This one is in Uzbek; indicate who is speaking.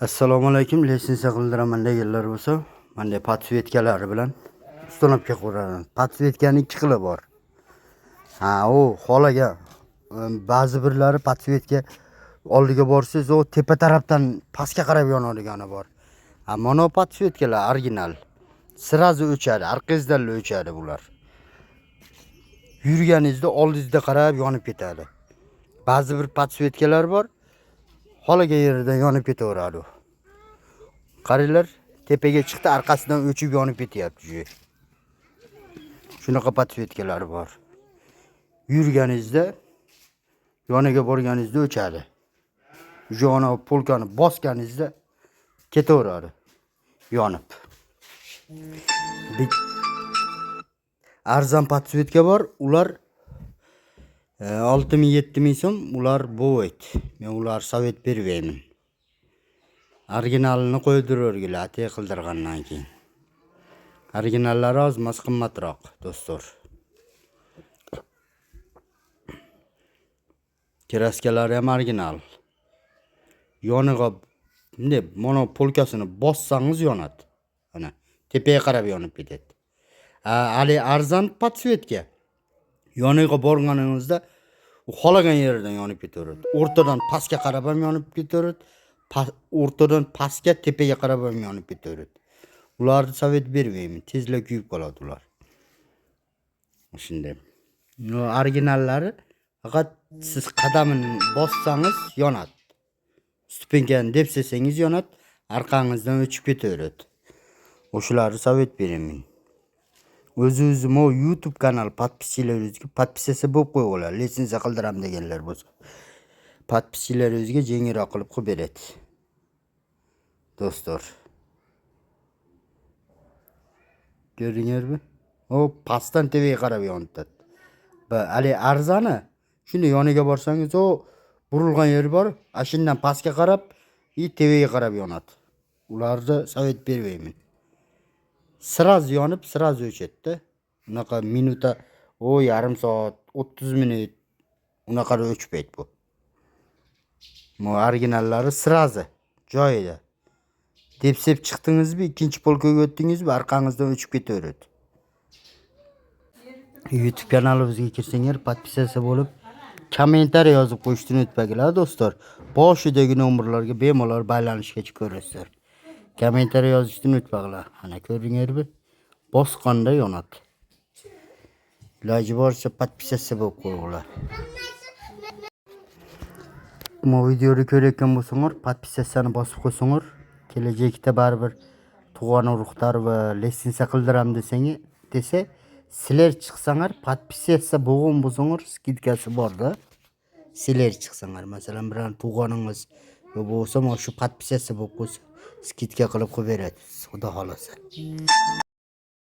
Speaker 1: Assalomu alaykum. Lisensiya qildiraman deganlar bo'lsa, menda podsvetkalari bilan ustanobga qo'yaraman. Podsvetkaning ikki xili bor. U holaga ba'zi birlari podsvetka oldiga borsangiz, u tepa tarafdan pastga qarab yonadigani bor. Mana podsvetkalar original. Sirazi o'chadi, orqangizdan o'chadi bular. Yurganingizda oldingizda qarab yonib ketadi. Ba'zi bir podsvetkalar bor. Holaga yeridan yonib ketaveradi. Qaranglar, tepaga chiqdi, orqasidan o'chib yonib ketyapti. Shunaqa podsvetkalar bor. Yurganingizda, yoniga borganingizda o'chadi. Jona polkani bosganingizda ketaveradi, yonib. Arzon podsvetka bor, ular 6.000-7.000 so'm, ular bo'yt. Men ular sovet bermayman. Originalini qo'ydirvergilar, ate qildirgandan keyin. Originallari ozmas qimmatroq, do'stlar. Kraskalari ham original. Yoniga mana polkasini bossangiz yonadi. Mana tepaga qarab yonib ketadi. Ali arzon podsvetka. Yoniga borganingizda xolagan yeridan yonib ketaveradi. O'rtadan pastga qarab ham yonib ketaveradi. O'rtadan pastga, tepaga qarab ham yonib ketaveradi. Ularni sovet bermayman, tezla kuyib qoladi ular. Shunday. Originallari faqat siz qadamini bossangiz yonadi. Stupenkani depsasangiz yonadi, orqangizdan o'chib ketaveradi. O'shalarni sovet beraman. O'zim YouTube kanal podpischalaringizga podpisasiya bo'lib qo'yinglar. Lisensiya qildiram deganlar bo'lsa. Podpischalaringizga yengilroq qilib qo'yib beradi. Do'stlar. Ko'rdingizmi? Pastdan tepaga qarab yonadi. Ali arzani shuni yoniga borsangiz, burilgan yeri bor, ashundan pastga qarab, tepaga qarab yonadi. Ularni sovet bermayman. Siraz yonib, siraz o'chadi. Unaqa minuta, yarim soat, 30 minut unaqa o'chmaydi bu. Bu originallari sirazi joyida. Depsep chiqdingizmi, ikkinchi polkaga o'tdingizmi, orqangizdan o'chib ketaveradi. YouTube kanalimizga kirsanglar, podpisatsiya bo'lib, kommentariy yozib qo'yishni unutmanglar, do'stlar. Boshidagi nomerlarga bemalol baylanishga ko'rasizlar. Kommentariy yozishni unutmanglar. Ana ko'rdingizmi? Bosqanda yonadi. Iloji boricha podpisatsiya bo'lib qo'yinglar. Bu videoni ko'rayotgan bo'lsanglar, podpisatsiyani bosib qo'ysanglar, kelajakda baribir tug'an urug'lar va lisensiya qildiram desa, sizlar chiqsanglar, podpisatsiya bo'lgan bo'lsanglar, skidkasi bor-da. Sizlar chiqsanglar, masalan, biron tug'aningiz bo'lsa, shu podpisatsiya bo'lib qo'ysa, skidka qilib qo'yib beradi, xudo xolasa.